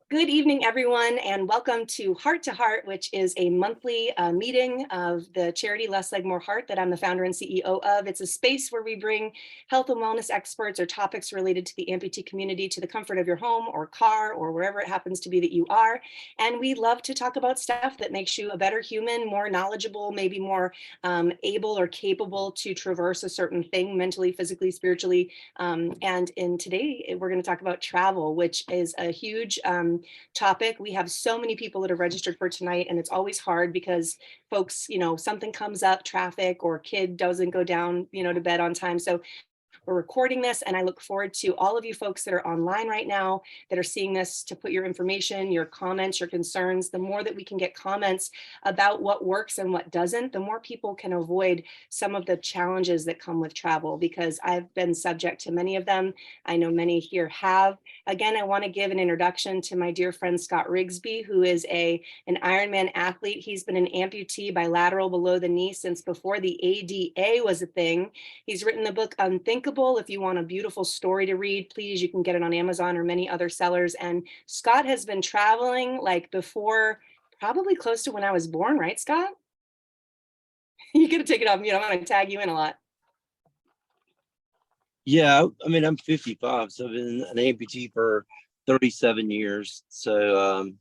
Good evening, everyone, and welcome to Heart, which is a monthly meeting of the charity Less Leg, More Heart that I'm the founder and CEO of. It's a space where we bring health and wellness experts or topics related to the amputee community to the comfort of your home or car or wherever it happens to be that you are. And we love to talk about stuff that makes you a better human, more knowledgeable, maybe more able or capable to traverse a certain thing mentally, physically, spiritually. And in today, we're going to talk about travel, which is a huge topic. We have so many people that are registered for tonight, and it's always hard because folks, something comes up, traffic or kid doesn't go down, to bed on time. So we're recording this, and I look forward to all of you folks that are online right now that are seeing this to put your information, your comments, your concerns. The more that we can get comments about what works and what doesn't, the more people can avoid some of the challenges that come with travel, because I've been subject to many of them. I know many here have. Again, I want to give an introduction to my dear friend Scott Rigbsy, who is an Ironman athlete. He's been an amputee bilateral below the knee since before the ADA was a thing. He's written the book Unthinkable. If you want a beautiful story to read, please, you can get it on Amazon or many other sellers. And Scott has been traveling like before, probably close to when I was born, right, Scott? You got to take it off. I'm going to tag you in a lot. Yeah, I mean, I'm 55, so I've been an amputee for 37 years. So,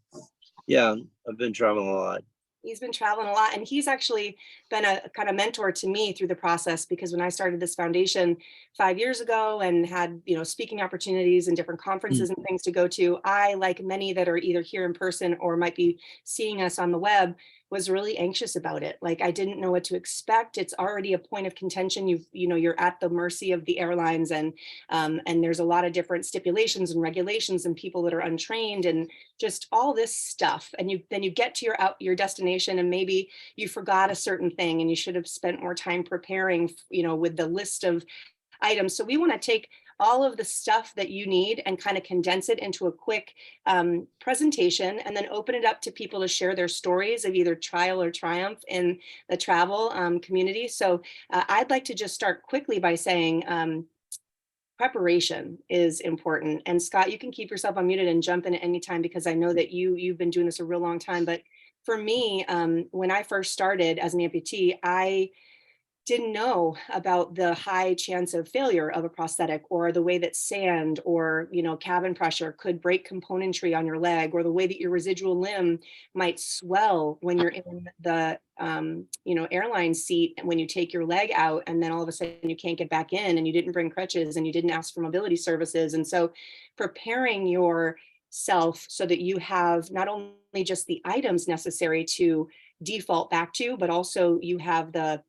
yeah, I've been traveling a lot. He's been traveling a lot, and he's actually been a kind of mentor to me through the process, because when I started this foundation 5 years ago and had, speaking opportunities and different conferences and things to go to, I, like many that are either here in person or might be seeing us on the web, was really anxious about it. Like, I didn't know what to expect. It's already a point of contention. You're at the mercy of the airlines, and there's a lot of different stipulations and regulations and people that are untrained and just all this stuff. And then you get to your destination, and maybe you forgot a certain thing and you should have spent more time preparing, with the list of items. So we want to take all of the stuff that you need and kind of condense it into a quick presentation, and then open it up to people to share their stories of either trial or triumph in the travel community. So I'd like to just start quickly by saying preparation is important. And Scott, you can keep yourself unmuted and jump in at any time, because I know that you've been doing this a real long time. But for me, when I first started as an amputee, I didn't know about the high chance of failure of a prosthetic, or the way that sand or cabin pressure could break componentry on your leg, or the way that your residual limb might swell when you're in the airline seat, and when you take your leg out and then all of a sudden you can't get back in, and you didn't bring crutches and you didn't ask for mobility services. And so preparing yourself so that you have not only just the items necessary to default back to, but also you have the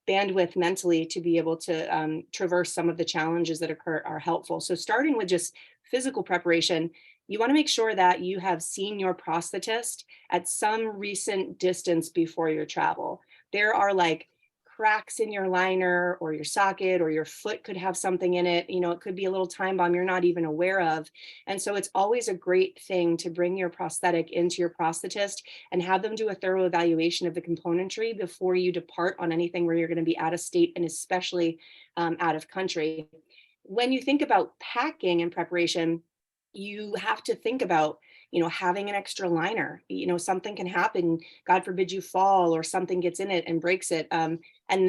bandwidth mentally to be able to traverse some of the challenges that occur are helpful. So starting with just physical preparation, you want to make sure that you have seen your prosthetist at some recent distance before your travel. There are like cracks in your liner or your socket, or your foot could have something in it. It could be a little time bomb you're not even aware of. And so it's always a great thing to bring your prosthetic into your prosthetist and have them do a thorough evaluation of the componentry before you depart on anything where you're going to be out of state, and especially out of country. When you think about packing and preparation, you have to think about having an extra liner. Something can happen, god forbid you fall or something gets in it and breaks it, and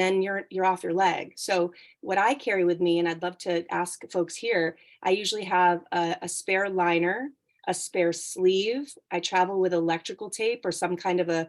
then you're off your leg. So what I carry with me, and I'd love to ask folks here, I usually have a spare liner, a spare sleeve. I travel with electrical tape or some kind of a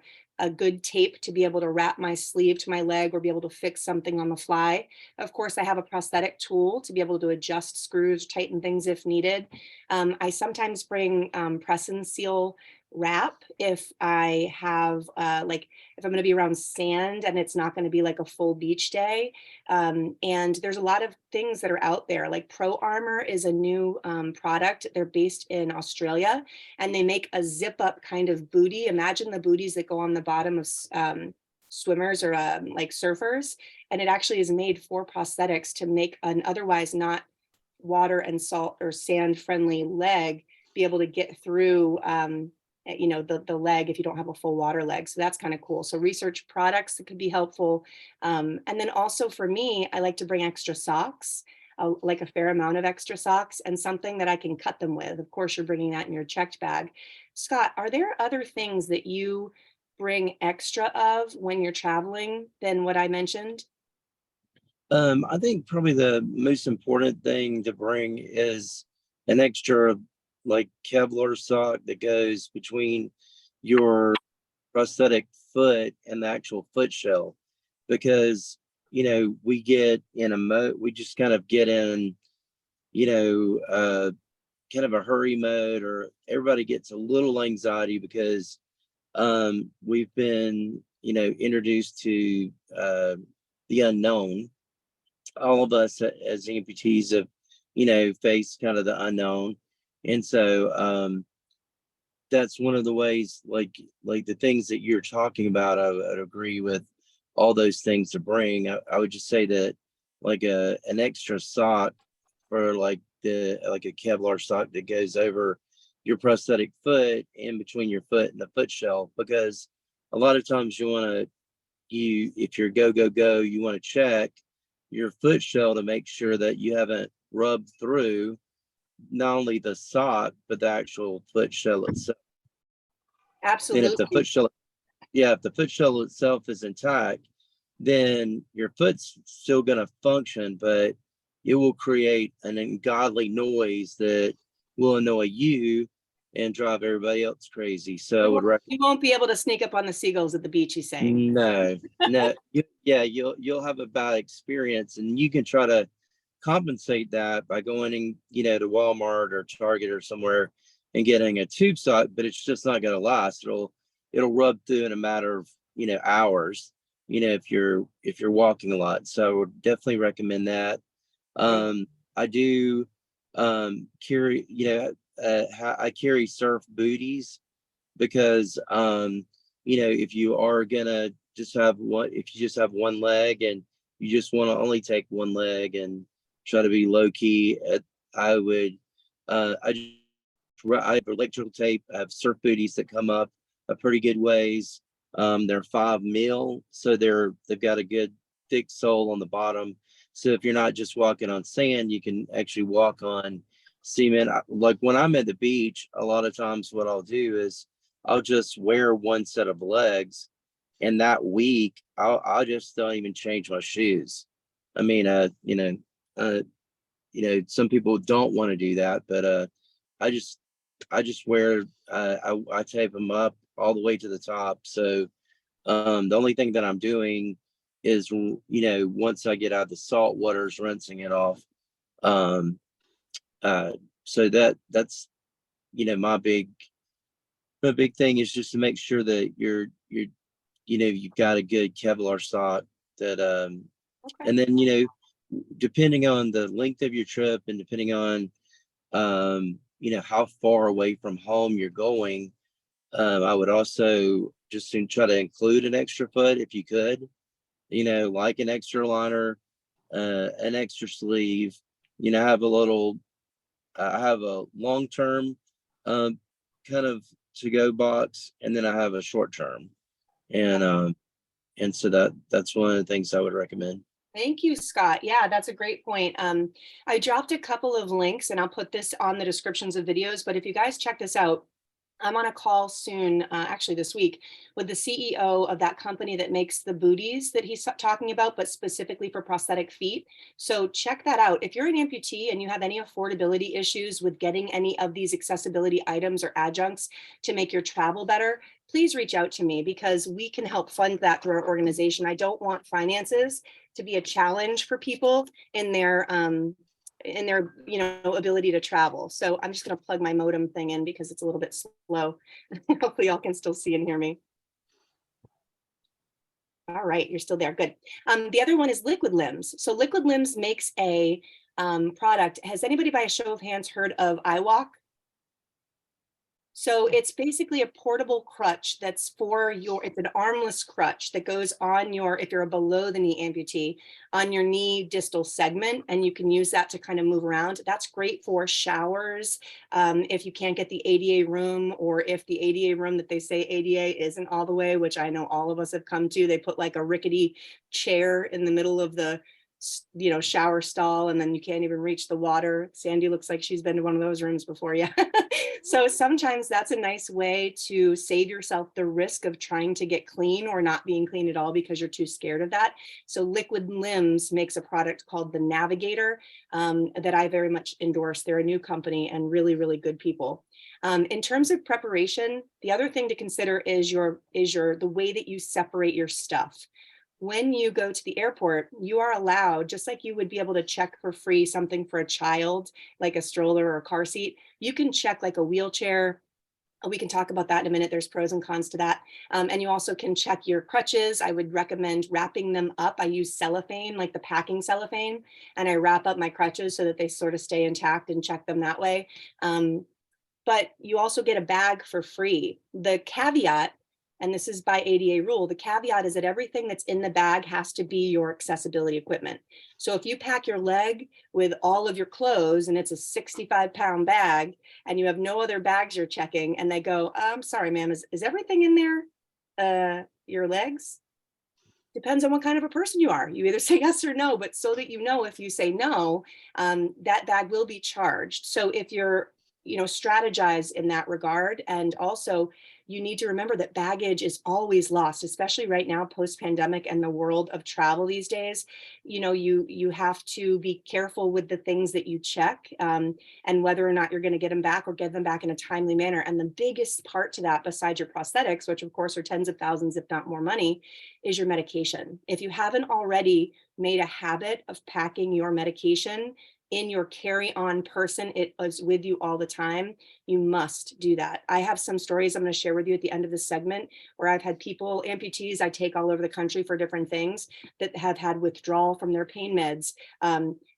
good tape to be able to wrap my sleeve to my leg or be able to fix something on the fly. Of course, I have a prosthetic tool to be able to adjust screws, tighten things if needed. I sometimes bring press and seal wrap if I have if I'm going to be around sand and it's not going to be like a full beach day. And there's a lot of things that are out there. Like Pro Armor is a new product. They're based in Australia, and they make a zip up kind of booty. Imagine the booties that go on the bottom of swimmers or like surfers. And it actually is made for prosthetics to make an otherwise not water and salt or sand friendly leg be able to get through the leg if you don't have a full water leg. So that's kind of cool. So research products that could be helpful. And then also for me, I like to bring extra socks. like a fair amount of extra socks and something that I can cut them with. Of course, you're bringing that in your checked bag. Scott, are there other things that you bring extra of when you're traveling than what I mentioned? I think probably the most important thing to bring is an extra like Kevlar sock that goes between your prosthetic foot and the actual foot shell, because we get in we just kind of get in, you know, uh, kind of a hurry mode, or everybody gets a little anxiety because we've been, introduced to the unknown. All of us as amputees have, faced kind of the unknown. And so that's one of the ways, like the things that you're talking about, I would agree with all those things to bring. I would just say that like an extra sock, or like a Kevlar sock that goes over your prosthetic foot, in between your foot and the foot shell, because a lot of times if you're go, you want to check your foot shell to make sure that you haven't rubbed through not only the sock but the actual foot shell itself. Then if the Absolutely. foot shell, yeah, if the foot shell itself is intact, then your foot's still going to function, but it will create an ungodly noise that will annoy you and drive everybody else crazy. So I would recommend. You won't be able to sneak up on the seagulls at the beach, he's saying. No, no, yeah, you'll have a bad experience, and you can try to compensate that by going in, to Walmart or Target or somewhere and getting a tube sock, but it's just not going to last. It'll rub through in a matter of hours. If you're walking a lot, so I would definitely recommend that. Right. I do carry, I carry surf booties, because if you are gonna just have one, if you just have one leg and you just want to only take one leg and try to be low key, I would I have electrical tape. I have surf booties that come up a pretty good ways. They're 5 mil, so they've got a good thick sole on the bottom. So if you're not just walking on sand, you can actually walk on cement. Like when I'm at the beach, a lot of times what I'll do is I'll just wear one set of legs, and that week I'll just don't even change my shoes. I mean, uh, some people don't want to do that, but I just I just wear I tape them up all the way to the top. So the only thing that I'm doing is, once I get out of the salt waters, rinsing it off. Um, so that's my big thing is just to make sure that you've got a good Kevlar sock that Okay. and then depending on the length of your trip, and depending on how far away from home you're going, I would also just try to include an extra foot if you could, like an extra liner, an extra sleeve. I have a long term kind of to go box, and then I have a short term, and so that's one of the things I would recommend. Thank you, Scott. Yeah, that's a great point. I dropped a couple of links and I'll put this on the descriptions of videos, but if you guys check this out, I'm on a call soon, actually this week, with the CEO of that company that makes the booties that he's talking about, but specifically for prosthetic feet. So check that out. If you're an amputee and you have any affordability issues with getting any of these accessibility items or adjuncts to make your travel better, please reach out to me because we can help fund that through our organization. I don't want finances to be a challenge for people in their ability to travel. So I'm just going to plug my modem thing in because it's a little bit slow. Hopefully y'all can still see and hear me. All right, you're still there. Good. The other one is Liquid Limbs. So Liquid Limbs makes a product. Has anybody by a show of hands heard of iWalk? So it's basically a portable crutch that's it's an armless crutch that goes on if you're a below the knee amputee, on your knee distal segment, and you can use that to kind of move around. That's great for showers. If you can't get the ADA room, or if the ADA room that they say ADA isn't all the way, which I know all of us have come to, they put like a rickety chair in the middle of the shower stall, and then you can't even reach the water. Sandy looks like she's been to one of those rooms before. Yeah. So sometimes that's a nice way to save yourself the risk of trying to get clean or not being clean at all because you're too scared of that. So Liquid Limbs makes a product called the Navigator that I very much endorse. They're a new company and really, really good people. In terms of preparation, the other thing to consider is the way that you separate your stuff. When you go to the airport, you are allowed, just like you would be able to check for free something for a child, like a stroller or a car seat, you can check like a wheelchair. We can talk about that in a minute. There's pros and cons to that. And you also can check your crutches. I would recommend wrapping them up. I use cellophane, like the packing cellophane, and I wrap up my crutches so that they sort of stay intact and check them that way. But you also get a bag for free. The caveat, and this is by ADA rule, the caveat is that everything that's in the bag has to be your accessibility equipment. So if you pack your leg with all of your clothes and it's a 65-pound bag and you have no other bags you're checking, and they go, I'm sorry, ma'am, is everything in there? Your legs? Depends on what kind of a person you are. You either say yes or no, but so that you know, if you say no, that bag will be charged. So if you're, strategize in that regard. And also, you need to remember that baggage is always lost, especially right now, post-pandemic and the world of travel these days. You have to be careful with the things that you check, and whether or not you're going to get them back or get them back in a timely manner. And the biggest part to that, besides your prosthetics, which of course are tens of thousands, if not more money, is your medication. If you haven't already made a habit of packing your medication in your carry-on person, it is with you all the time, you must do that. I have some stories I'm going to share with you at the end of this segment where I've had people, amputees I take all over the country for different things, that have had withdrawal from their pain meds,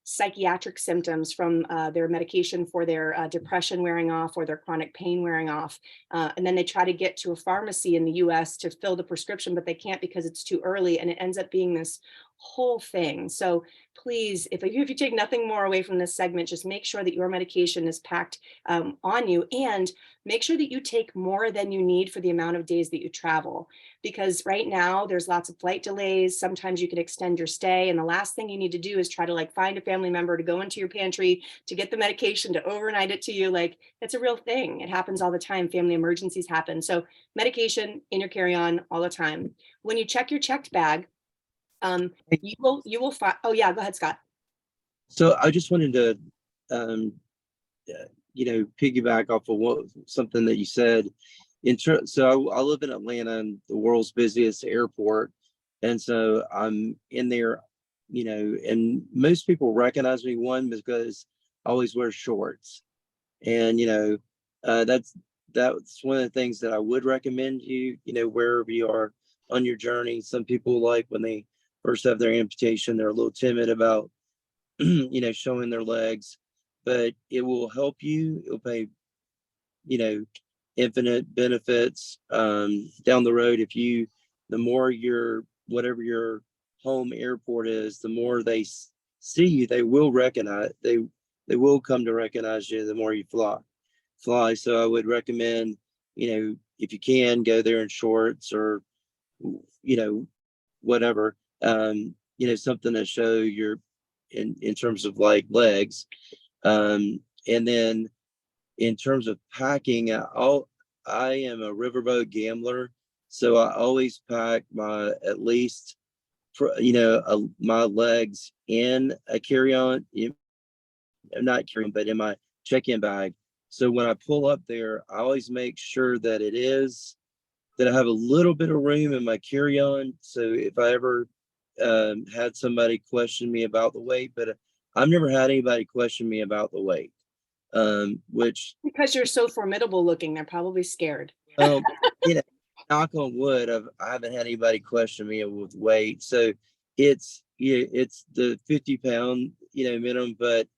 psychiatric symptoms from their medication for their depression wearing off or their chronic pain wearing off. And then they try to get to a pharmacy in the US to fill the prescription, but they can't because it's too early. And it ends up being this whole thing. So please, if you take nothing more away from this segment, just make sure that your medication is packed on you, and make sure that you take more than you need for the amount of days that you travel. Because right now there's lots of flight delays. Sometimes you can extend your stay. And the last thing you need to do is try to find a family member to go into your pantry to get the medication to overnight it to you. That's a real thing. It happens all the time. Family emergencies happen. So medication in your carry-on all the time. When you check your checked bag, you will find, oh yeah, go ahead, Scott. So I just wanted to, piggyback off of something that you said. So I live in Atlanta, and the world's busiest airport, and so I'm in there, and most people recognize me, one, because I always wear shorts, and that's one of the things that I would recommend you, wherever you are on your journey. Some people, like when they first have their amputation, they're a little timid about showing their legs, but it will help you. It'll pay infinite benefits down the road. The more whatever your home airport is, the more they see you, they will they will come to recognize you the more you fly. So I would recommend, if you can, go there in shorts or whatever, something to show your in terms of legs. And then in terms of packing, I am a riverboat gambler, so I always pack at least my legs in a carry-on, not carry-on, but in my check-in bag. So when I pull up there, I always make sure that I have a little bit of room in my carry-on. So if I ever had somebody question me about the weight, but I've never had anybody question me about the weight. Which, because you're so formidable looking, they're probably scared. um, knock on wood, I haven't had anybody question me with weight. So it's the 50-pound minimum, but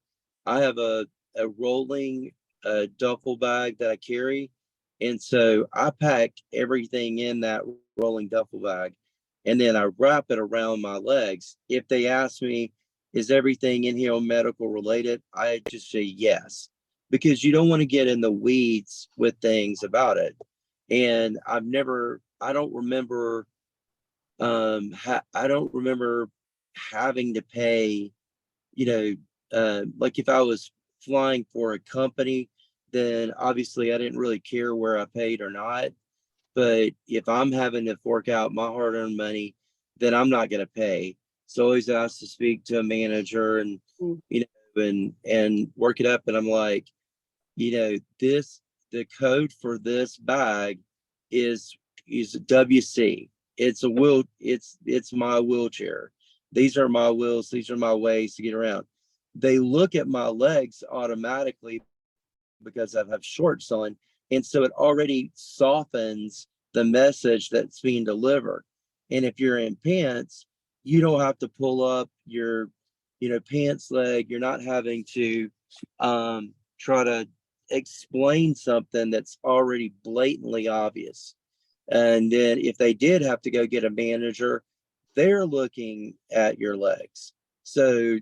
I have a rolling duffel bag that I carry, and so I pack everything in that rolling duffel bag, and then I wrap it around my legs. If they ask me, is everything in here medical related, I just say yes, because you don't want to get in the weeds with things about it. And I don't remember having to pay, you know, like if I was flying for a company, then obviously I didn't really care where I paid or not. But if I'm having to fork out my hard-earned money, then I'm not going to pay. So I always ask to speak to a manager and, Mm. you know, and work it up. And I'm like, this, the code for this bag is WC. It's a wheel. It's my wheelchair. These are my wheels. These are my ways to get around. They look at my legs automatically because I have shorts on. And so it already softens the message that's being delivered. And if you're in pants, you don't have to pull up your, pants leg. You're not having to try to explain something that's already blatantly obvious. And then if they did have to go get a manager, they're looking at your legs. So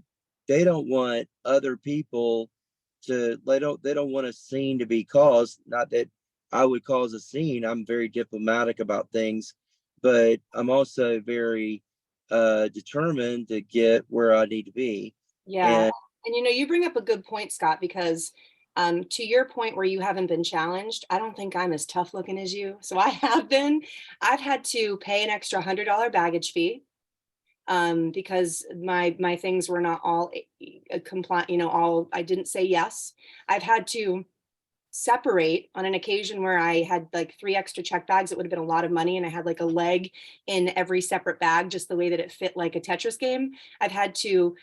they don't want other people they don't want a scene to be caused. Not that I would cause a scene. I'm very diplomatic about things, but I'm also very determined to get where I need to be. Yeah. And And you bring up a good point, Scott, because to your point where you haven't been challenged, I don't think I'm as tough looking as you. So I have been. I've had to pay an extra $100 baggage fee because my things were not all compliant, all I didn't say yes. I've had to separate on an occasion where I had like 3 extra check bags. It would have been a lot of money. And I had like a leg in every separate bag, just the way that it fit like a Tetris game. I've had to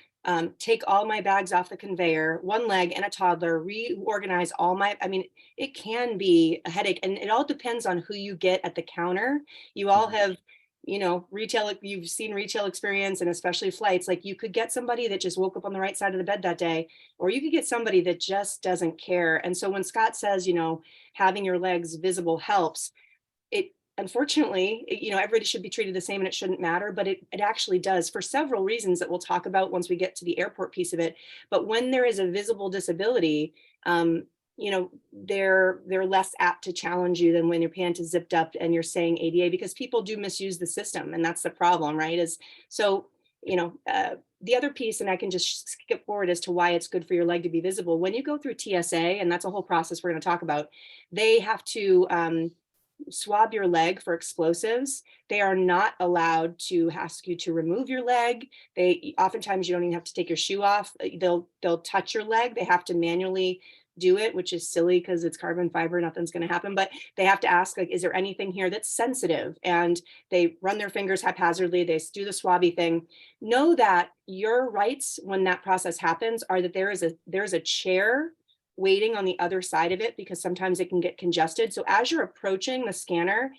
take all my bags off the conveyor, one leg and a toddler, reorganize all I mean, it can be a headache. And it all depends on who you get at the counter. You all have, retail, you've seen retail experience and especially flights. Like you could get somebody that just woke up on the right side of the bed that day, or you could get somebody that just doesn't care. And so when Scott says, having your legs visible helps, it unfortunately, everybody should be treated the same and it shouldn't matter, but it actually does for several reasons that we'll talk about once we get to the airport piece of it. But when there is a visible disability, they're less apt to challenge you than when your pant is zipped up and you're saying ADA, because people do misuse the system, and that's the problem, right? Is so the other piece, and I can just skip forward as to why it's good for your leg to be visible. When you go through TSA, and that's a whole process we're going to talk about, they have to swab your leg for explosives. They are not allowed to ask you to remove your leg. They oftentimes you don't even have to take your shoe off. They'll touch your leg. They have to manually do it, which is silly because it's carbon fiber, nothing's going to happen. But they have to ask, like, is there anything here that's sensitive? And they run their fingers haphazardly. They do the swabby thing. Know that your rights when that process happens are that there's a chair waiting on the other side of it, because sometimes it can get congested. So as you're approaching the scanner,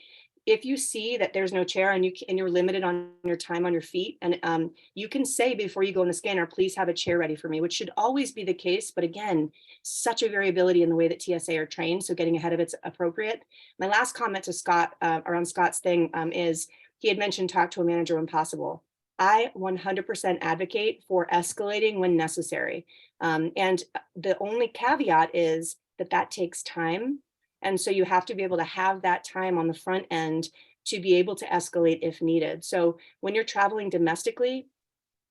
if you see that there's no chair and you're limited on your time on your feet, and you can say before you go in the scanner, please have a chair ready for me, which should always be the case. But again, such a variability in the way that TSA are trained, so getting ahead of it's appropriate. My last comment to Scott around Scott's thing is he had mentioned talk to a manager when possible. I 100% advocate for escalating when necessary. And the only caveat is that takes time. And so you have to be able to have that time on the front end to be able to escalate if needed. So when you're traveling domestically,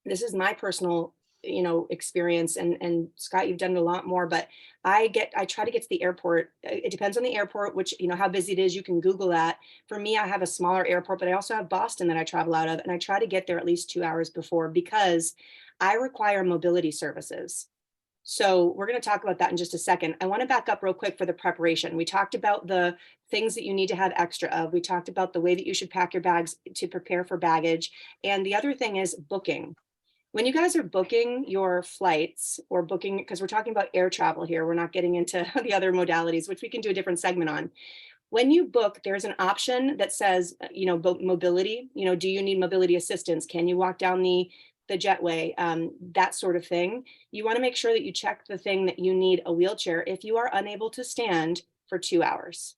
this is my personal, experience. And Scott, you've done a lot more, but I try to get to the airport. It depends on the airport, which, how busy it is. You can Google that. For me, I have a smaller airport, but I also have Boston that I travel out of. And I try to get there at least 2 hours before, because I require mobility services. So we're going to talk about that in just a second. I want to back up real quick for the preparation. We talked about the things that you need to have extra of. We talked about the way that you should pack your bags to prepare for baggage. And the other thing is booking. When you guys are booking your flights or booking, because we're talking about air travel here, we're not getting into the other modalities, which we can do a different segment on. When you book, there's an option that says, mobility, do you need mobility assistance? Can you walk down the jetway, that sort of thing. You want to make sure that you check the thing that you need a wheelchair if you are unable to stand for 2 hours.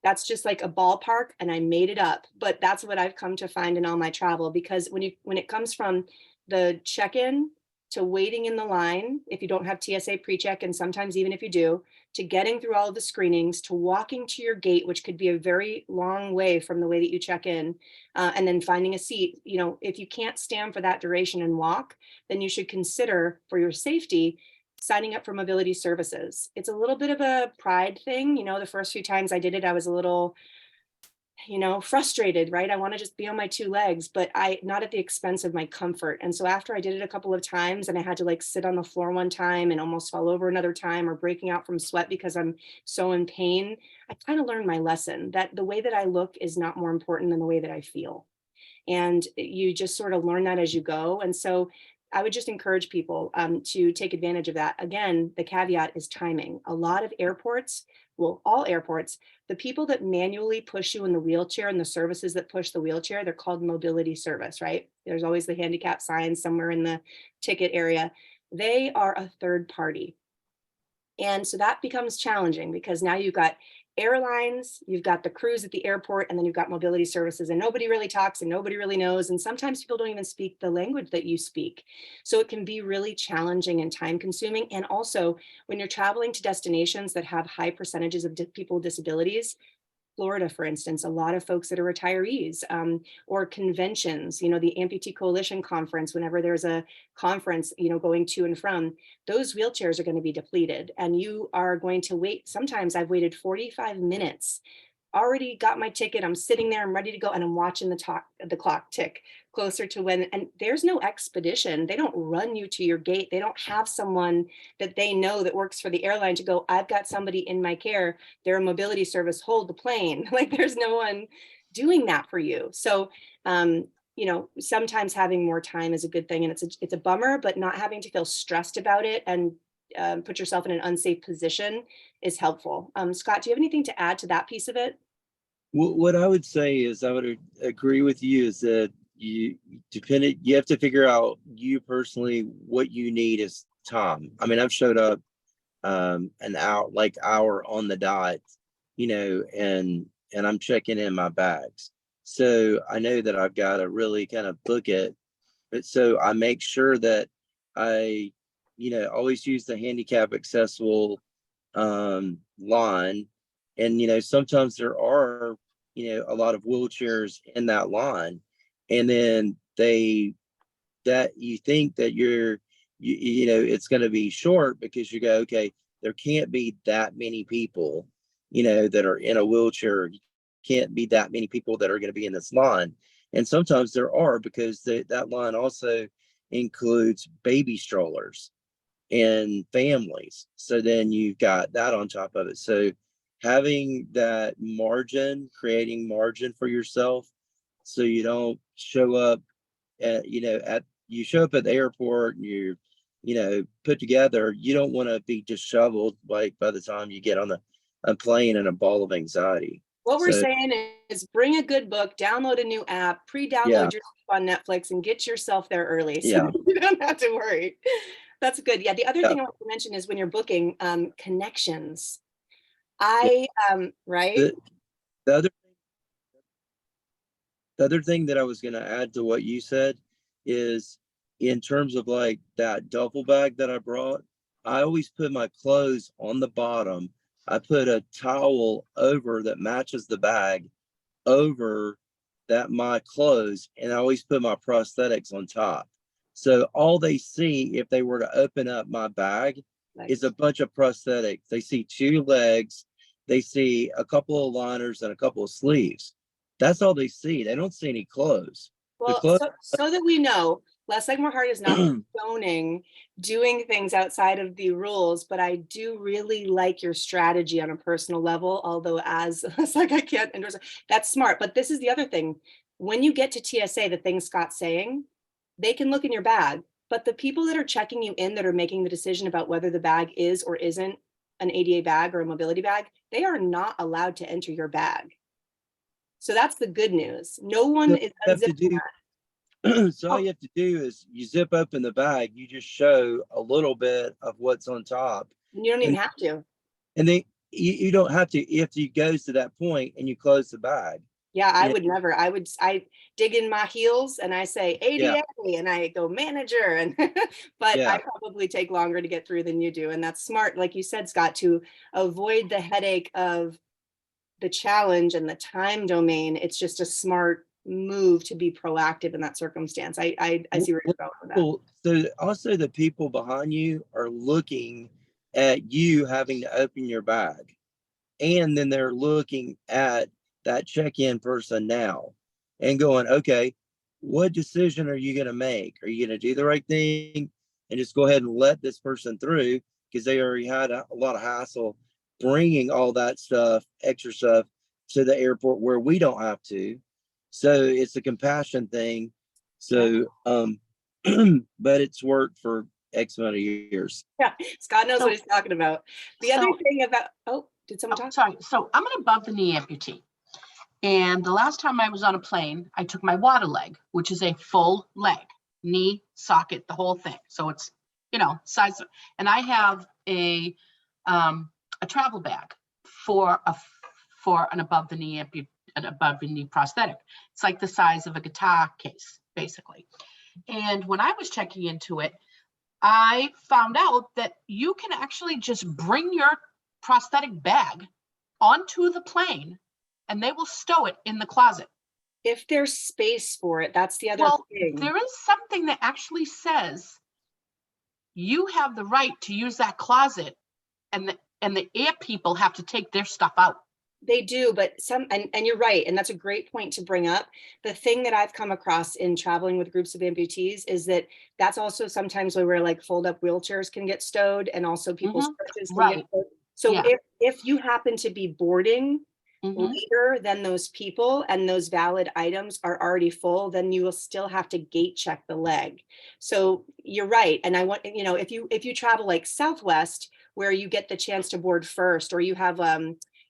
That's just like a ballpark, and I made it up, but that's what I've come to find in all my travel. Because when it comes from the check-in to waiting in the line if you don't have TSA pre-check, and sometimes even if you do, to getting through all of the screenings, to walking to your gate, which could be a very long way from the way that you check in, and then finding a seat. You know, if you can't stand for that duration and walk, then you should consider, for your safety, signing up for mobility services. It's a little bit of a pride thing. You know, the first few times I did it, I was a little, you know, frustrated, right? I want to just be on my two legs, but not at the expense of my comfort. And so after I did it a couple of times and I had to like sit on the floor one time and almost fall over another time, or breaking out from sweat because I'm so in pain, I kind of learned my lesson that the way that I look is not more important than the way that I feel. And you just sort of learn that as you go. And so I would just encourage people to take advantage of that. Again, the caveat is timing. A lot of airports, well, all airports, the people that manually push you in the wheelchair and the services that push the wheelchair, they're called mobility service, right? There's always the handicap sign somewhere in the ticket area. They are a third party. And so that becomes challenging because now you've got airlines, you've got the crews at the airport, and then you've got mobility services, and nobody really talks and nobody really knows. And sometimes people don't even speak the language that you speak. So it can be really challenging and time consuming. And also, when you're traveling to destinations that have high percentages of people with disabilities, Florida, for instance, a lot of folks that are retirees, or conventions, you know, the Amputee Coalition Conference, whenever there's a conference, you know, going to and from, those wheelchairs are going to be depleted and you are going to wait. Sometimes I've waited 45 minutes, already got my ticket, I'm sitting there, I'm ready to go, and I'm watching the clock tick closer to when, and there's no expedition. They don't run you to your gate. They don't have someone that they know that works for the airline to go, I've got somebody in my care, they're a mobility service, hold the plane. Like there's no one doing that for you. So you know, sometimes having more time is a good thing, and it's a bummer, but not having to feel stressed about it and put yourself in an unsafe position is helpful. Scott, do you have anything to add to that piece of it? What I would say is I would agree with you is that you have to figure out you personally what you need is time. I mean, I've showed up an hour on the dot, you know, and I'm checking in my bags. So I know that I've got to really kind of book it. But so I make sure that I, you know, always use the handicap accessible line. And, you know, sometimes there are, you know, a lot of wheelchairs in that line. And then that you think that you know, it's going to be short because you go, okay, there can't be that many people, you know, that are in a wheelchair. Can't be that many people that are going to be in this line. And sometimes there are because that line also includes baby strollers and families. So then you've got that on top of it. So having that margin, creating margin for yourself so you don't show up at, you know, you show up at the airport and you're, you know, put together, you don't want to be disheveled like by the time you get on a plane and a ball of anxiety. What we're So saying is bring a good book, download a new app, yeah, pre-download yourself on Netflix, and get yourself there early so yeah, you don't have to worry. That's good. Yeah. The other yeah. thing I want to mention is when you're booking, connections. Yeah. Right? The, the other the other thing that I was going to add to what you said is in terms of like that duffel bag that I brought, I always put my clothes on the bottom. I put a towel over that matches the bag over that my clothes, and I always put my prosthetics on top. So all they see if they were to open up my bag is a Nice. bunch of prosthetics. They see two legs, they see a couple of liners and a couple of sleeves. That's all they see. They don't see any clothes. The Well, clothes, so that we know, Less Like More Heart is not condoning doing things outside of the rules, but I do really like your strategy on a personal level. Although, as it's like I can't endorse it. That's smart. But this is the other thing: when you get to TSA, the thing Scott's saying, they can look in your bag, but the people that are checking you in, that are making the decision about whether the bag is or isn't an ADA bag or a mobility bag, they are not allowed to enter your bag. So that's the good news. No one so is you have to unzipping do that. so all Oh, you have to do is you zip open the bag, you just show a little bit of what's on top, you don't even and have to. and then you don't have to if you goes to that point and you close the bag. Yeah, I Yeah, would never. I dig in my heels and I say yeah, ADA and I go manager and but I yeah. probably take longer to get through than you do. And that's smart, like you said, Scott, to avoid the headache of the challenge and the time domain. It's just a smart move to be proactive in that circumstance. I see where you're going with that. Well, so also the people behind you are looking at you having to open your bag, and then they're looking at that check-in person now and going, okay, what decision are you going to make? Are you going to do the right thing and just go ahead and let this person through because they already had a lot of hassle bringing all that stuff, extra stuff to the airport where we don't have to. So it's a compassion thing. Yeah. So, but it's worked for X amount of years. Yeah. Scott knows what So, he's talking about. The other so, thing about, oh, did someone oh, talk? sorry. So I'm an above the knee amputee. And the last time I was on a plane, I took my water leg, which is a full leg, knee, socket, the whole thing. So it's, size. And I have a travel bag for an above the knee an above the knee prosthetic. It's like the size of a guitar case, basically. And when I was checking into it, I found out that you can actually just bring your prosthetic bag onto the plane and they will stow it in the closet. If there's space for it, that's the other Well, thing. there is something that actually says you have the right to use that closet and the air people have to take their stuff out. They do, but and you're right. And that's a great point to bring up. The thing that I've come across in traveling with groups of amputees is that that's also sometimes where like fold up wheelchairs can get stowed and also people's crutches can get Right. stowed. So Yeah. if you happen to be boarding Mhm. later than those people and those valid items are already full, then you will still have to gate check the leg. So you're right. And I want, if you travel like Southwest, where you get the chance to board first, or you have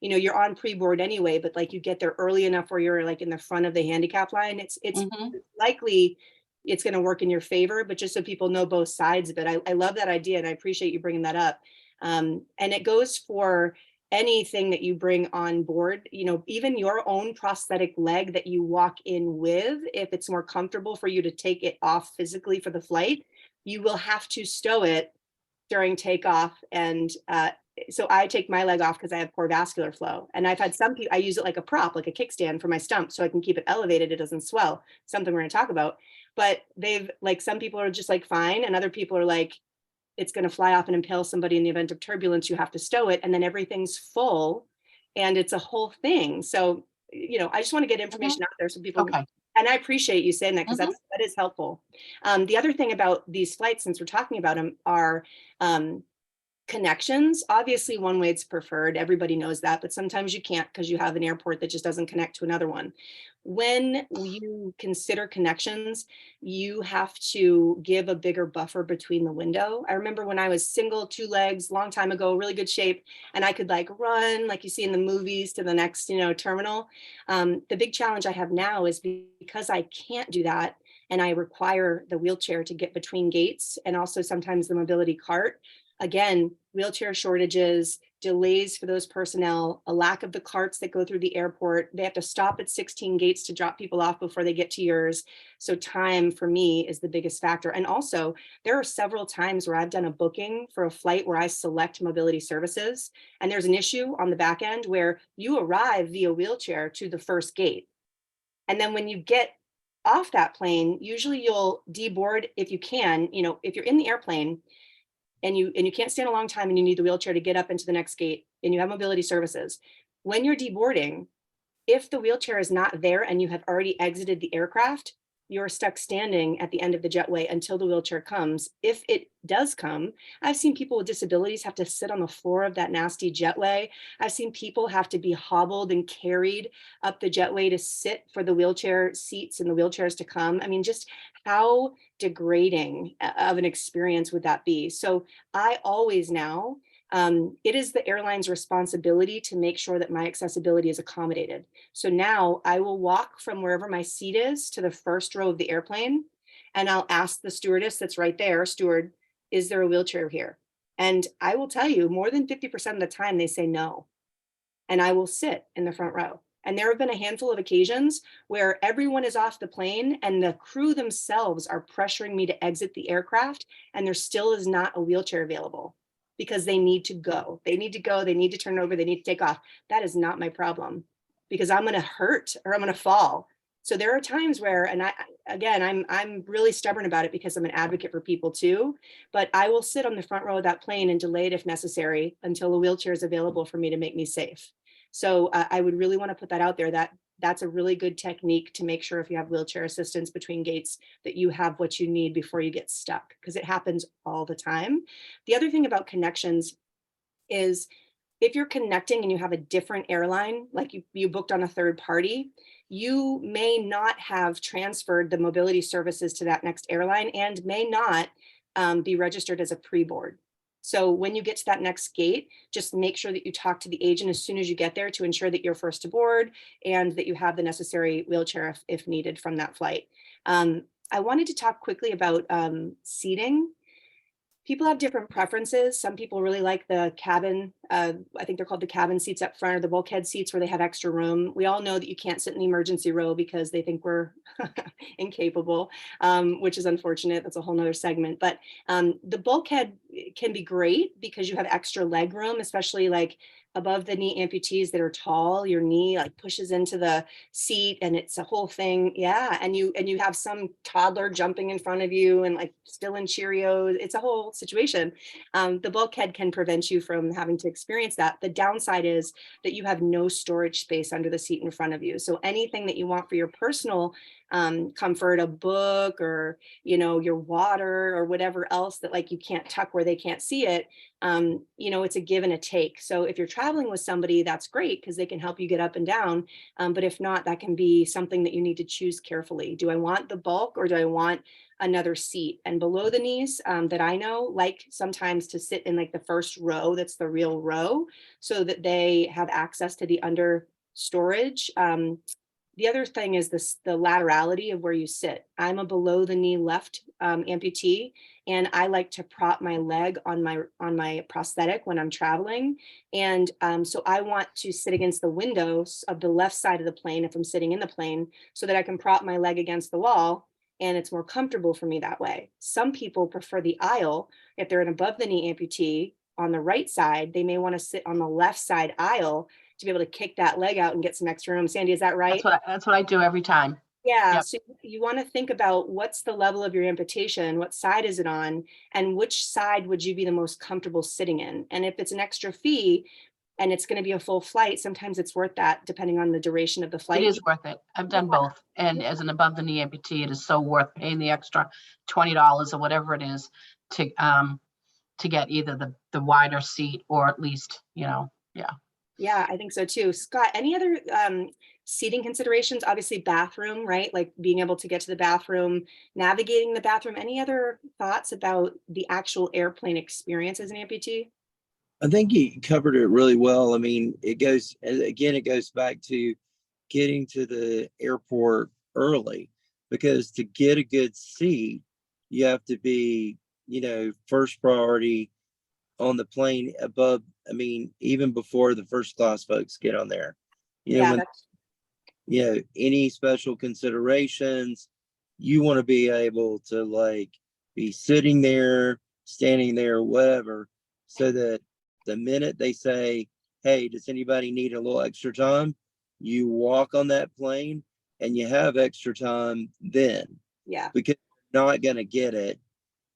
you're on pre-board anyway, but like you get there early enough where you're like in the front of the handicap line, it's Mhm. likely it's going to work in your favor. But just so people know both sides of it, I love that idea and I appreciate you bringing that up. And it goes for anything that you bring on board, even your own prosthetic leg that you walk in with, if it's more comfortable for you to take it off physically for the flight, you will have to stow it during takeoff. And so I take my leg off because I have poor vascular flow. And I've had some people, I use it like a prop, like a kickstand for my stump so I can keep it elevated. It doesn't swell, something we're going to talk about. But some people are just like fine. And other people are like, it's going to fly off and impale somebody in the event of turbulence. You have to stow it. And then everything's full and it's a whole thing. So, I just want to get Mhm. information out there so people, Okay. and I appreciate you saying that because Mhm. that is helpful. The other thing about these flights, since we're talking about them, are connections. Obviously, one way it's preferred. Everybody knows that, but sometimes you can't because you have an airport that just doesn't connect to another one. When you consider connections, you have to give a bigger buffer between the window. I remember when I was single, two legs, long time ago, really good shape, and I could like run like you see in the movies to the next, terminal. The big challenge I have now is because I can't do that and I require the wheelchair to get between gates and also sometimes the mobility cart. Again, wheelchair shortages, delays for those personnel, a lack of the carts that go through the airport. They have to stop at 16 gates to drop people off before they get to yours. So time for me is the biggest factor. And also, there are several times where I've done a booking for a flight where I select mobility services, and there's an issue on the back end where you arrive via wheelchair to the first gate. And then when you get off that plane, usually you'll deboard if you can, if you're in the airplane, and you can't stand a long time and you need the wheelchair to get up into the next gate and you have mobility services. When you're deboarding, if the wheelchair is not there and you have already exited the aircraft, you're stuck standing at the end of the jetway until the wheelchair comes. If it does come, I've seen people with disabilities have to sit on the floor of that nasty jetway. I've seen people have to be hobbled and carried up the jetway to sit for the wheelchair seats and the wheelchairs to come. I mean, just how degrading of an experience would that be? So I always now, it is the airline's responsibility to make sure that my accessibility is accommodated. So now I will walk from wherever my seat is to the first row of the airplane, and I'll ask the stewardess that's right there, steward, is there a wheelchair here? And I will tell you, more than 50% of the time, they say no. And I will sit in the front row. And there have been a handful of occasions where everyone is off the plane and the crew themselves are pressuring me to exit the aircraft, and there still is not a wheelchair available because they need to go. They need to go, they need to turn over, they need to take off. That is not my problem because I'm going to hurt or I'm going to fall. So there are times where, and I'm really stubborn about it because I'm an advocate for people too, but I will sit on the front row of that plane and delay it if necessary until a wheelchair is available for me to make me safe. So I would really want to put that out there, that that's a really good technique to make sure if you have wheelchair assistance between gates that you have what you need before you get stuck, because it happens all the time. The other thing about connections is if you're connecting and you have a different airline, like you booked on a third party, you may not have transferred the mobility services to that next airline and may not be registered as a pre-board. So when you get to that next gate, just make sure that you talk to the agent as soon as you get there to ensure that you're first aboard and that you have the necessary wheelchair if needed from that flight. I wanted to talk quickly about seating. People have different preferences. Some people really like the cabin. I think they're called the cabin seats up front or the bulkhead seats where they have extra room. We all know that you can't sit in the emergency row because they think we're incapable, which is unfortunate. That's a whole nother segment. But the bulkhead can be great because you have extra leg room, especially like above the knee amputees that are tall. Your knee like pushes into the seat and it's a whole thing. Yeah. And you have some toddler jumping in front of you and like still in Cheerios. It's a whole situation. The bulkhead can prevent you from having to experience that. The downside is that you have no storage space under the seat in front of you. So anything that you want for your personal comfort, a book or, your water or whatever else that like you can't tuck where they can't see it, it's a give and a take. So if you're traveling with somebody, that's great because they can help you get up and down. But if not, that can be something that you need to choose carefully. Do I want the bulk or do I want another seat? And below the knees that I know like sometimes to sit in like the first row, that's the real row, so that they have access to the under storage. The other thing is the laterality of where you sit. I'm a below the knee left amputee, and I like to prop my leg on my prosthetic when I'm traveling. And so I want to sit against the windows of the left side of the plane if I'm sitting in the plane so that I can prop my leg against the wall and it's more comfortable for me that way. Some people prefer the aisle. If they're an above the knee amputee on the right side, they may want to sit on the left side aisle to be able to kick that leg out and get some extra room. Sandy, is that right? That's what I do every time. Yeah. Yep. So you want to think about what's the level of your amputation, what side is it on, and which side would you be the most comfortable sitting in? And if it's an extra fee and it's going to be a full flight, sometimes it's worth that depending on the duration of the flight. It is worth it. I've done both. And as an above the knee amputee, it is so worth paying the extra $20 or whatever it is to get either the wider seat or at least, yeah. Yeah, I think so too. Scott, any other seating considerations? Obviously bathroom, right? Like being able to get to the bathroom, navigating the bathroom. Any other thoughts about the actual airplane experience as an amputee? I think he covered it really well. I mean, it goes back to getting to the airport early, because to get a good seat, you have to be, first priority on the plane above. I mean, even before the first class folks get on there, any special considerations, you want to be able to like be sitting there, standing there, whatever, so that the minute they say, hey, does anybody need a little extra time? You walk on that plane and you have extra time then. Yeah. Because you're not going to get it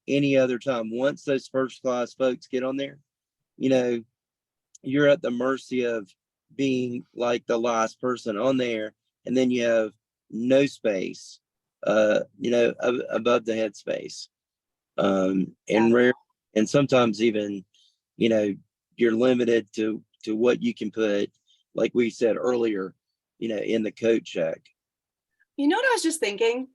any other time. Once those first class folks get on there, you're at the mercy of being like the last person on there. And then you have no space, above the head space. And sometimes even, you're limited to what you can put, like we said earlier, in the coat check. You know what I was just thinking?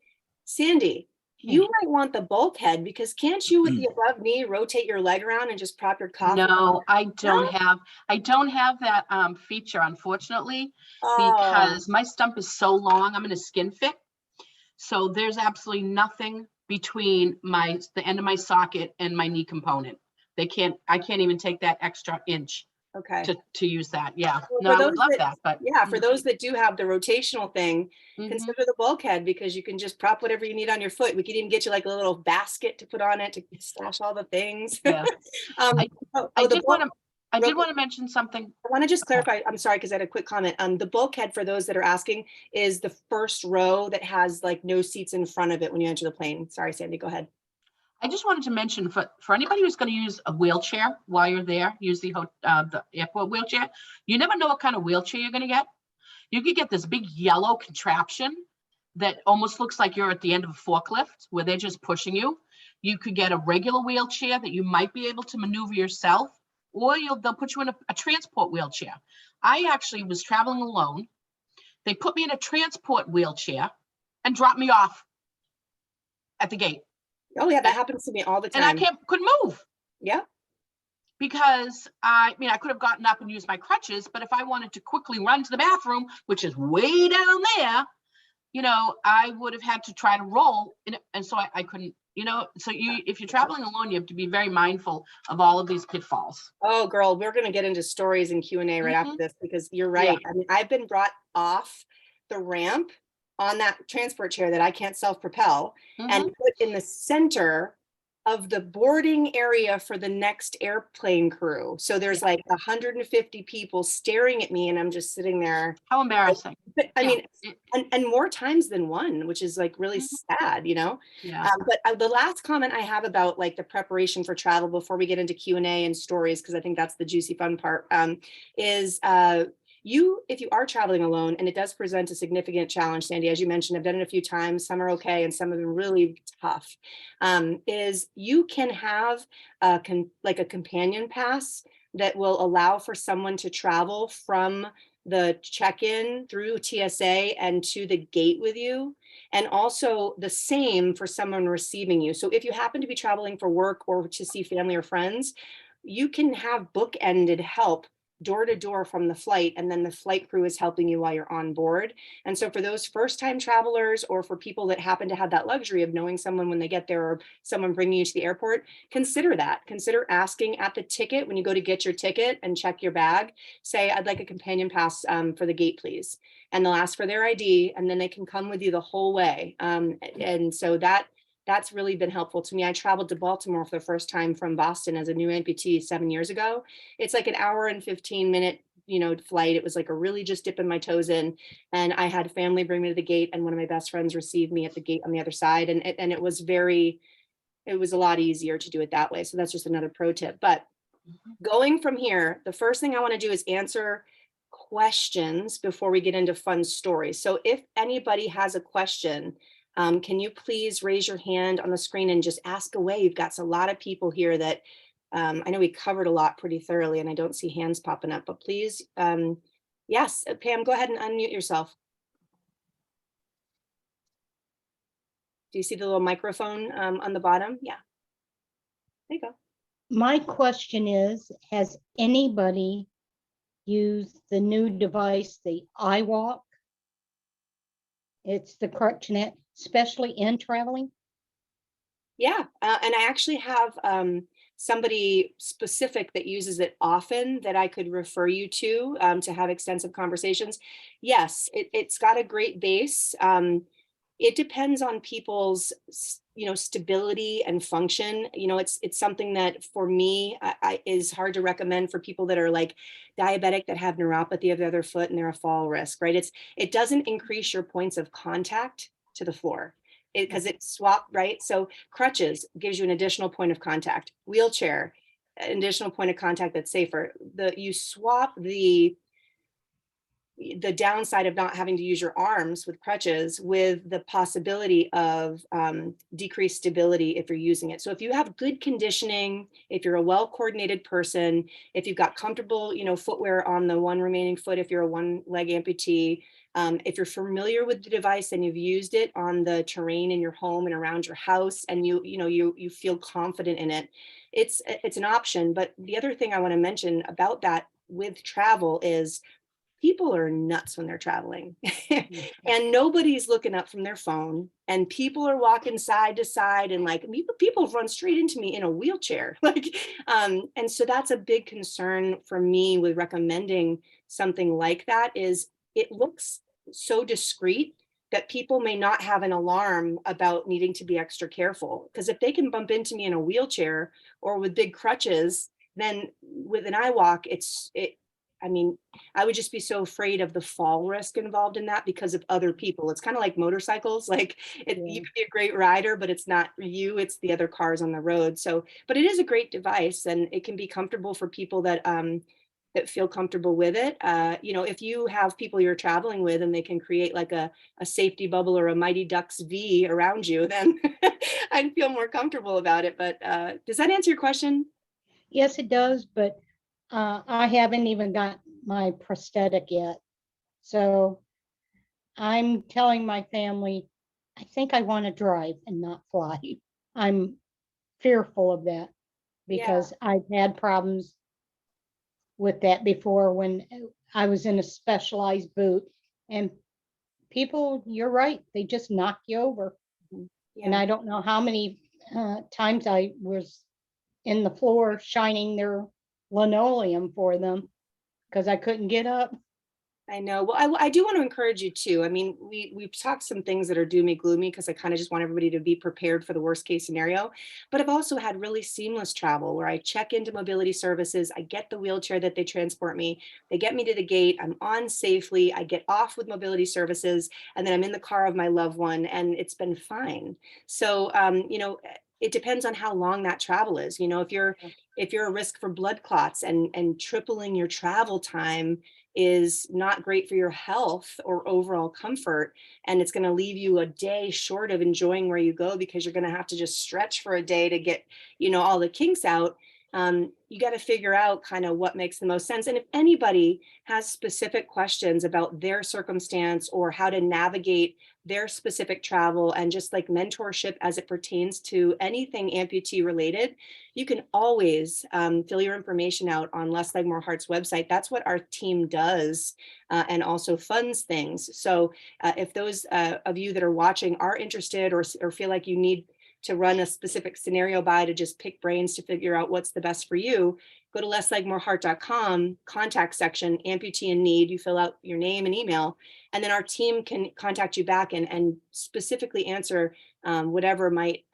Sandy, you might want the bulkhead because can't you with the above knee rotate your leg around and just prop your coffee? No, I don't have that feature, unfortunately, because my stump is so long. I'm in a skin fit. So there's absolutely nothing between the end of my socket and my knee component. I can't even take that extra inch Okay. to use that. Yeah. Well, No, for I would those love that, that, but. yeah, for those that do have the rotational thing, Mhm. consider the bulkhead because you can just prop whatever you need on your foot. We could even get you like a little basket to put on it to stash all the things. Yeah. I, I The did want bulk, to, I real did quick, want to mention something. I want to just Okay. clarify. I'm sorry, because I had a quick comment. The bulkhead, for those that are asking, is the first row that has like no seats in front of it when you enter the plane. Sorry, Sandy, go ahead. I just wanted to mention for anybody who's going to use a wheelchair while you're there, use the airport wheelchair. You never know what kind of wheelchair you're going to get. You could get this big yellow contraption that almost looks like you're at the end of a forklift where they're just pushing you. You could get a regular wheelchair that you might be able to maneuver yourself, or they'll put you in a transport wheelchair. I actually was traveling alone. They put me in a transport wheelchair and dropped me off at the gate. Oh yeah, that happens to me all the And I time. couldn't move. Yeah. Because I mean, I could have gotten up and used my crutches, but if I wanted to quickly run to the bathroom, which is way down there, I would have had to try to roll, and so I couldn't. So if you're traveling alone, you have to be very mindful of all of these pitfalls. Oh, girl, we're going to get into stories and Q&A right after this because you're right. Yeah. I mean, I've been brought off the ramp on that transport chair that I can't self-propel and put in the center of the boarding area for the next airplane crew. So there's like 150 people staring at me and I'm just sitting there. How embarrassing. But I mean, and more times than one, which is like really sad, Yeah. But the last comment I have about like the preparation for travel before we get into Q&A and stories, because I think that's the juicy fun part, is if you are traveling alone, and it does present a significant challenge, Sandy, as you mentioned, I've done it a few times, some are okay, and some of them really tough, is you can have like a companion pass that will allow for someone to travel from the check-in through TSA and to the gate with you, and also the same for someone receiving you. So if you happen to be traveling for work or to see family or friends, you can have bookended help door to door from the flight, and then the flight crew is helping you while you're on board. And so for those first time travelers, or for people that happen to have that luxury of knowing someone when they get there, or someone bringing you to the airport, consider that. Consider asking at the ticket when you go to get your ticket and check your bag, say, I'd like a companion pass for the gate, please. And they'll ask for their ID, and then they can come with you the whole way. And so that's really been helpful to me. I traveled to Baltimore for the first time from Boston as a new amputee 7 years ago. It's like an hour and 15-minute, flight. It was like a really just dipping my toes in. And I had family bring me to the gate, and one of my best friends received me at the gate on the other side. And it was a lot easier to do it that way. So that's just another pro tip. But going from here, the first thing I want to do is answer questions before we get into fun stories. So if anybody has a question, can you please raise your hand on the screen and just ask away? You've got a lot of people here that I know we covered a lot pretty thoroughly, and I don't see hands popping up, but please, yes, Pam, go ahead and unmute yourself. Do you see the little microphone on the bottom? Yeah, there you go. My question is, has anybody used the new device, the iWalk? It's the crutch net, especially in traveling? Yeah, and I actually have somebody specific that uses it often that I could refer you to have extensive conversations. Yes, it's got a great base. It depends on people's stability and function. It's something that for me is hard to recommend for people that are like diabetic, that have neuropathy of the other foot and they're a fall risk, right? It doesn't increase your points of contact to the floor because it's swapped, right? So crutches gives you an additional point of contact. Wheelchair, an additional point of contact that's safer. You swap the downside of not having to use your arms with crutches with the possibility of decreased stability if you're using it. So if you have good conditioning, if you're a well-coordinated person, if you've got comfortable, footwear on the one remaining foot, if you're a one-leg amputee, if you're familiar with the device and you've used it on the terrain in your home and around your house, and you feel confident in it, it's an option. But the other thing I want to mention about that with travel is people are nuts when they're traveling and nobody's looking up from their phone, and people are walking side to side, and like people run straight into me in a wheelchair. And so that's a big concern for me with recommending something like that, is it looks so discreet that people may not have an alarm about needing to be extra careful. Because if they can bump into me in a wheelchair or with big crutches, then with an iWalk, I mean, I would just be so afraid of the fall risk involved in that because of other people. It's kind of like motorcycles. Like you could be a great rider, but it's not you, it's the other cars on the road. So, but it is a great device, and it can be comfortable for people that feel comfortable with it. If you have people you're traveling with and they can create like a safety bubble or a Mighty Ducks V around you, then I'd feel more comfortable about it. But does that answer your question? Yes, it does, but I haven't even got my prosthetic yet. So I'm telling my family, I think I want to drive and not fly. I'm fearful of that because I've had problems with that before when I was in a specialized boot, and people, you're right, they just knock you over. And I don't know how many times I was in the floor shining their linoleum for them because I couldn't get up. I know. Well, I do want to encourage you too. I mean, we've talked some things that are doomy gloomy because I kind of just want everybody to be prepared for the worst case scenario. But I've also had really seamless travel where I check into mobility services, I get the wheelchair that they transport me, they get me to the gate, I'm on safely, I get off with mobility services, and then I'm in the car of my loved one, and it's been fine. So, it depends on how long that travel is. If you're a risk for blood clots, and tripling your travel time is not great for your health or overall comfort, and it's going to leave you a day short of enjoying where you go because you're going to have to just stretch for a day to get all the kinks out. You got to figure out kind of what makes the most sense. And if anybody has specific questions about their circumstance or how to navigate their specific travel and just like mentorship as it pertains to anything amputee related, you can always fill your information out on Less Leg More Heart's website. That's what our team does, and also funds things. So if those of you that are watching are interested or feel like you need to run a specific scenario by to just pick brains to figure out what's the best for you, go to lesslegmoreheart.com, contact section, amputee in need. You fill out your name and email, and then our team can contact you back and specifically answer whatever might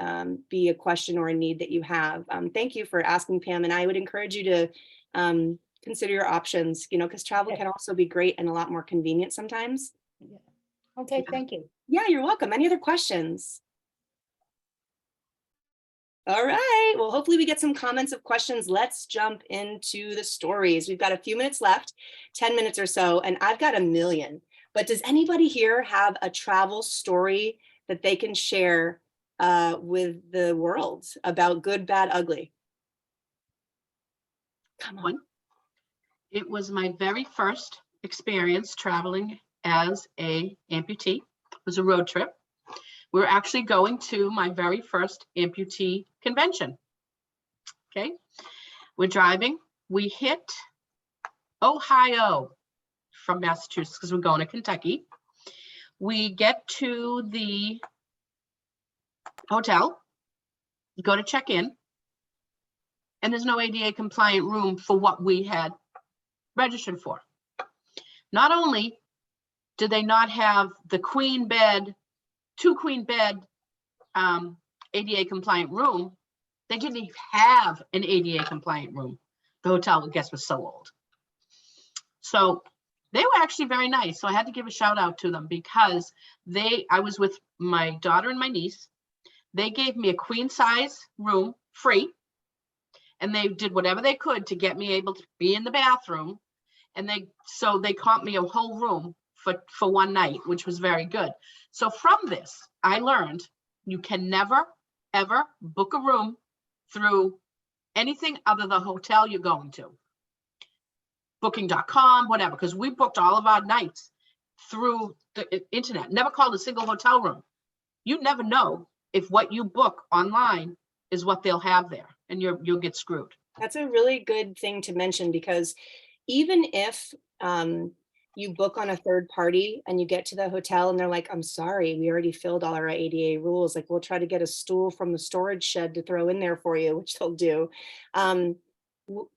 be a question or a need that you have. Thank you for asking, Pam. And I would encourage you to consider your options, because travel can also be great and a lot more convenient sometimes. Okay, thank you. Yeah, you're welcome. Any other questions? All right. Well, hopefully we get some comments of questions. Let's jump into the stories. We've got a few minutes left, 10 minutes or so, and I've got a million. But does anybody here have a travel story that they can share with the world about good, bad, ugly? Come on. It was my very first experience traveling as a amputee. It was a road trip. We were actually going to my very first amputee convention. Okay, we're driving. We hit Ohio from Massachusetts because we're going to Kentucky. We get to the hotel, go to check in, and there's no ADA compliant room for what we had registered for. Not only did they not have the queen bed, 2 queen bed ADA compliant room, they didn't even have an ADA compliant room. The hotel, I guess, was so old. So they were actually very nice. So I had to give a shout out to them because I was with my daughter and my niece. They gave me a queen size room free, and they did whatever they could to get me able to be in the bathroom. And they comped me a whole room for one night, which was very good. So from this, I learned you can never, ever book a room through anything other than the hotel you're going to. Booking.com, whatever, because we booked all of our nights through the internet, never called a single hotel room. You never know if what you book online is what they'll have there, and you'll get screwed. That's a really good thing to mention, because even if you book on a third party and you get to the hotel and they're like, I'm sorry, we already filled all our ADA rules. Like, we'll try to get a stool from the storage shed to throw in there for you, which they'll do.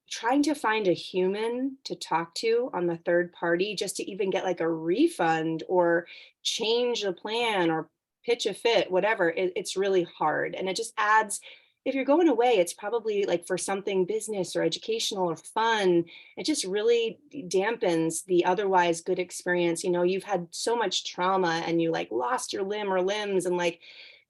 Trying to find a human to talk to on the third party just to even get like a refund or change the plan or pitch a fit, whatever, it's really hard. And it just adds, if you're going away, it's probably like for something business or educational or fun. It just really dampens the otherwise good experience. You know, you've had so much trauma and you like lost your limb or limbs and like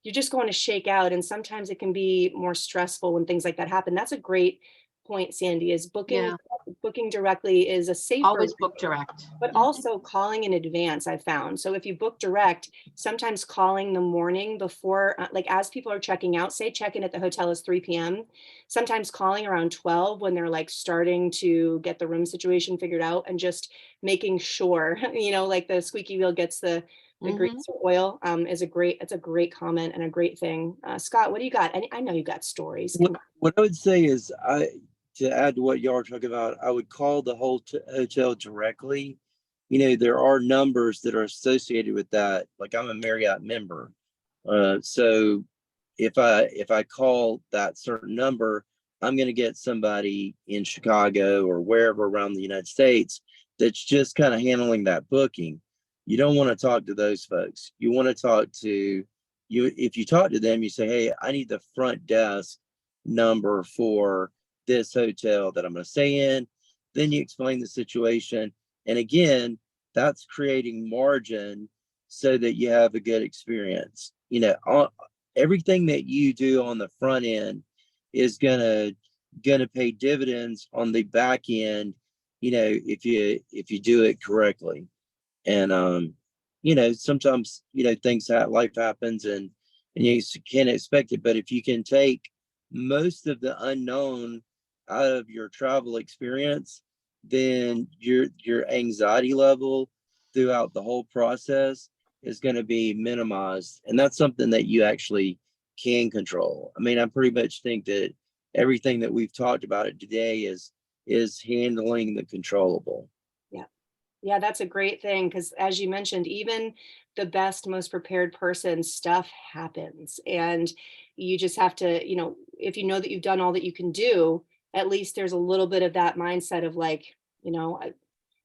you're just going to shake out. And sometimes it can be more stressful when things like that happen. That's a great point, Sandy, is booking directly is a safer, Always book direct. but also calling in advance, I've found. So if you book direct, sometimes calling the morning before, like as people are checking out, say check-in at the hotel is 3 p.m. Sometimes calling around 12 when they're like starting to get the room situation figured out and just making sure, you know, like the squeaky wheel gets the grease or oil, it's a great comment and a great thing. Scott, what do you got? I know you got stories. What I would say is, to add to what y'all are talking about, I would call the whole hotel directly. You know, there are numbers that are associated with that. Like, I'm a Marriott member. So if I call that certain number, I'm going to get somebody in Chicago or wherever around the United States that's just kind of handling that booking. You don't want to talk to those folks. You want to talk to you. If you talk to them, you say, hey, I need the front desk number for this hotel that I'm going to stay in. Then you explain the situation. And again, that's creating margin so that you have a good experience. You know, everything that you do on the front end is gonna pay dividends on the back end, you know, if you do it correctly. And you know, sometimes, you know, life happens and you can't expect it. But if you can take most of the unknown out of your travel experience, then your anxiety level throughout the whole process is going to be minimized. And that's something that you actually can control. I mean, I pretty much think that everything that we've talked about it today is handling the controllable. Yeah, that's a great thing, because as you mentioned, even the best, most prepared person, stuff happens. And you just have to, you know, if you know that you've done all that you can do, at least there's a little bit of that mindset of like, you know,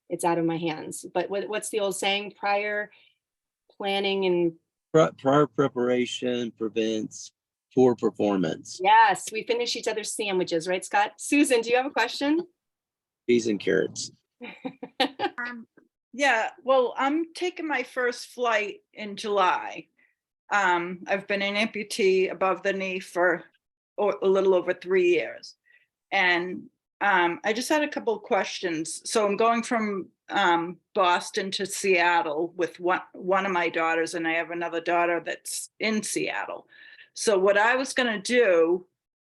it's out of my hands. But what's the old saying? Prior planning and Prior preparation prevents poor performance. yes, we finish each other's sandwiches, right, Scott? Susan, do you have a question? Peas and carrots. Yeah, well, I'm taking my first flight in July. I've been an amputee above the knee for a little over 3 years. And I just had a couple of questions. So I'm going from Boston to Seattle with one of my daughters, and I have another daughter that's in Seattle. So what I was going to do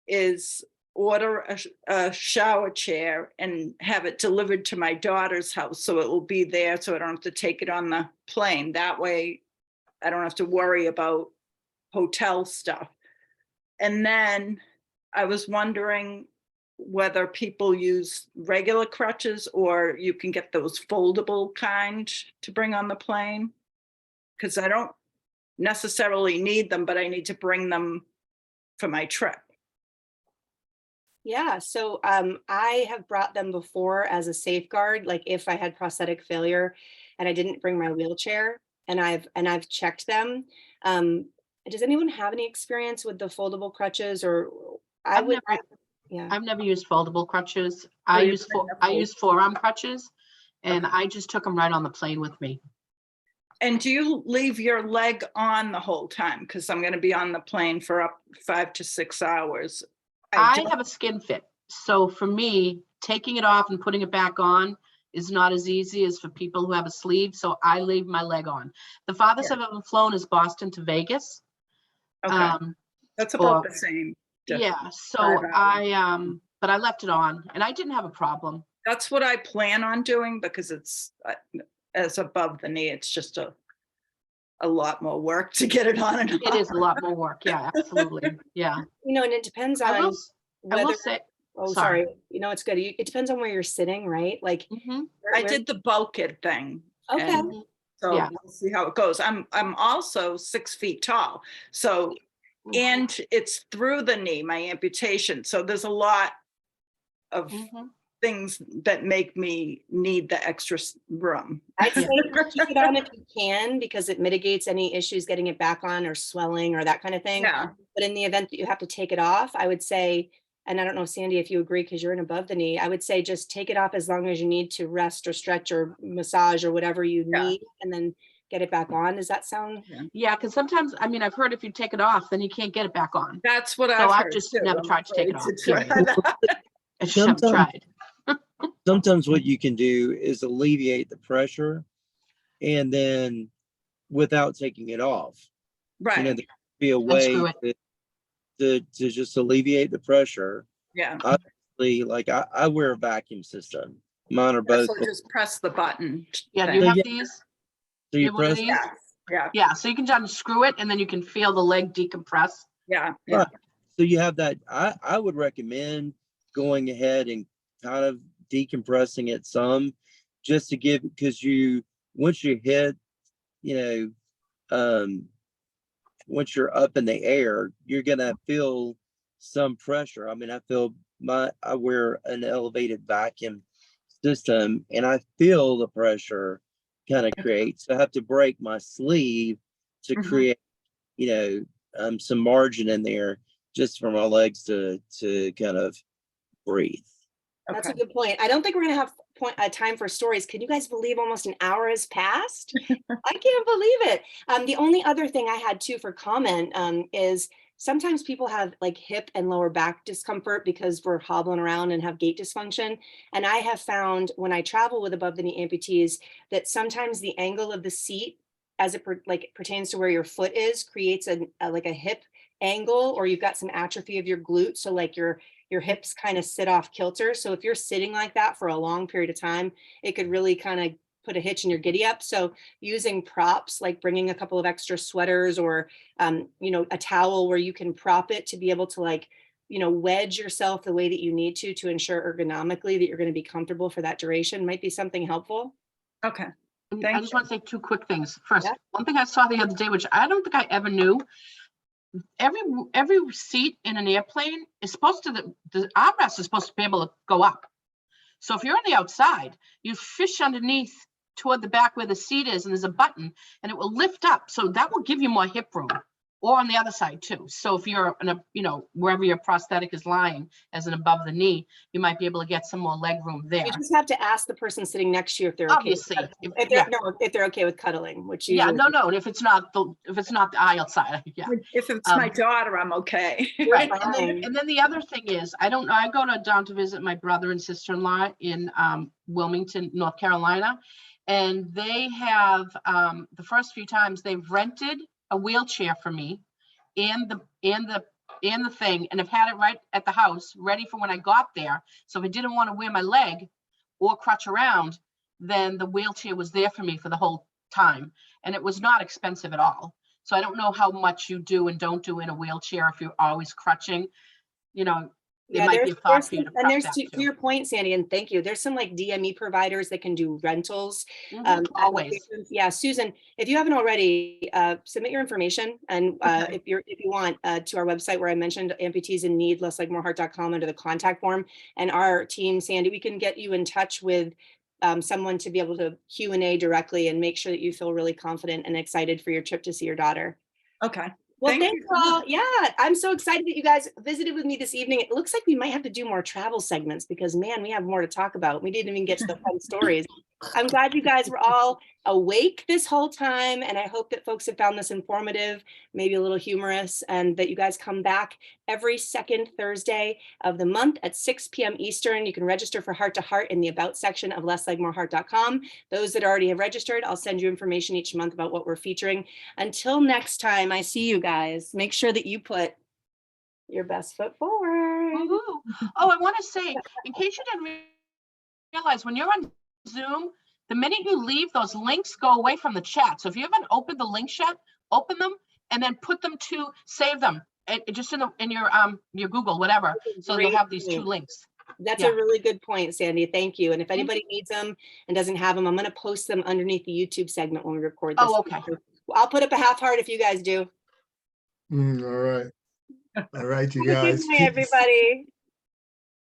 is order a shower chair and have it delivered to my daughter's house, so it will be there, so I don't have to take it on the plane. That way I don't have to worry about hotel stuff. And then I was wondering whether people use regular crutches or you can get those foldable kind to bring on the plane, because I don't necessarily need them, but I need to bring them for my trip. Yeah, so I have brought them before as a safeguard, like if I had prosthetic failure and I didn't bring my wheelchair, and I've checked them. Does anyone have any experience with the foldable crutches? Or I've never used foldable crutches. I use forearm crutches, and I just took them right on the plane with me. And do you leave your leg on the whole time? Because I'm going to be on the plane for up 5 to 6 hours. I have a skin fit. So for me, taking it off and putting it back on is not as easy as for people who have a sleeve. So I leave my leg on. The farthest I've ever flown is Boston to Vegas. Okay. That's about the same. Yeah. So but I left it on and I didn't have a problem. That's what I plan on doing, because it's as above the knee, it's just a lot more work to get it on and off. It is a lot more work. Yeah, absolutely. Yeah. You know, and it depends on I will say, Oh, Sorry. sorry. You know, it's good. It depends on where you're sitting, right? Like, Mhm. I did the bulkhead thing. Okay. and So Yeah. we'll see how it goes. I'm also 6 feet tall. So, and it's through the knee, my amputation. So there's a lot of Mhm. things that make me need the extra room. I'd say keep it on if you can, because it mitigates any issues getting it back on or swelling or that kind of thing. Yeah, But in the event that you have to take it off, I would say, and I don't know, Sandy, if you agree, because you're in above the knee, I would say just take it off as long as you need to rest or stretch or massage or whatever you Yeah. need, and then get it back on. Does that sound? Yeah, because sometimes, I mean, I've heard if you take it off, then you can't get it back on. that's what So I've I've heard just too. never I'm tried to take it afraid off, try period. that. I just haven't Sometimes- tried. Sometimes what you can do is alleviate the pressure and then without taking it off. You know, Right, there could be a way Unscrew to just alleviate the pressure. yeah. Obviously, like I wear a vacuum system. Mine are both. So just press the button. Yeah, do thing. you have Yeah. these? So You you have one of press. these? Yeah, yeah, Yeah, so you can just unscrew it and then you can feel the leg decompress. yeah, yeah. Right. So you have that. I would recommend going ahead and kind of decompressing it some, just to give, because once you hit, you know, once you're up in the air, you're gonna feel some pressure. I mean, I wear an elevated vacuum system and I feel the pressure kind of create. So I have to break my sleeve to Mhm. create, some margin in there just for my legs to kind of breathe. That's a Okay. good point. I don't think we're gonna have time for stories. Can you guys believe almost an hour has passed? I can't believe it. The only other thing I had too for comment is sometimes people have like hip and lower back discomfort because we're hobbling around and have gait dysfunction. And I have found when I travel with above the knee amputees that sometimes the angle of the seat, as it pertains to where your foot is, creates like a hip angle, or you've got some atrophy of your glute. So like your hips kind of sit off kilter. So if you're sitting like that for a long period of time, it could really kind of put a hitch in your giddy up. So using props, like bringing a couple of extra sweaters or, a towel where you can prop it to be able to wedge yourself the way that you need to ensure ergonomically that you're going to be comfortable for that duration might be something helpful. Okay. And Thank I just want to say two quick things. First, Yeah. one thing I saw the other day, which I don't think I ever knew, every seat in an airplane is supposed to, the armrest is supposed to be able to go up. So if you're on the outside, you fish underneath toward the back where the seat is, and there's a button, and it will lift up. So that will give you more hip room, or on the other side too. So if you're in a, wherever your prosthetic is lying as an above the knee, you might be able to get some more leg room there. You just have to ask the person sitting next to you if they're okay. Obviously, If they're okay with cuddling, which usually. yeah, no. If it's not the aisle side, yeah. If it's my daughter, I'm okay. Right. Fine. And then the other thing is, I don't know, I go down to visit my brother and sister-in-law in Wilmington, North Carolina. And they have, the first few times they've rented a wheelchair for me and the thing, and have had it right at the house, ready for when I got there. So if I didn't want to wear my leg or crutch around, then the wheelchair was there for me for the whole time. And it was not expensive at all. So I don't know how much you do and don't do in a wheelchair if you're always crutching, there might be a thought for you to prep that to too. your point, Sandy, and thank you. There's some like DME providers that can do rentals. Always. applications. Yeah, Susan, if you haven't already, submit your information and Okay. if you want to our website where I mentioned amputees in need, lesslegmoreheart.com under the contact form, and our team, Sandy, we can get you in touch with someone to be able to Q&A directly and make sure that you feel really confident and excited for your trip to see your daughter. Okay. Well, Thank thank you you so all. Yeah, I'm so excited that you guys visited with me this evening. It looks like we might have to do more travel segments because, man, we have more to talk about. We didn't even get to the fun stories. I'm glad you guys were all awake this whole time, and I hope that folks have found this informative, maybe a little humorous, and that you guys come back every second Thursday of the month at 6 p.m. Eastern. You can register for Heart to Heart in the About section of lesslegmoreheart.com. Those that already have registered, I'll send you information each month about what we're featuring. Until next time, I see you guys. Make sure that you put your best foot forward. Woohoo. Oh, I want to say, in case you didn't realize, when you're on Zoom, the minute you leave, those links go away from the chat. So if you haven't opened the links yet, open them and then save them just in your Google, whatever. So you'll Great have these two point. links. That's Yeah. a really good point, Sandy. Thank you. And if Mhm. anybody needs them and doesn't have them, I'm going to post them underneath the YouTube segment when we record this. Oh, okay. I'll put up a half heart if you guys do. All right. All right, you Have a good guys. night, everybody.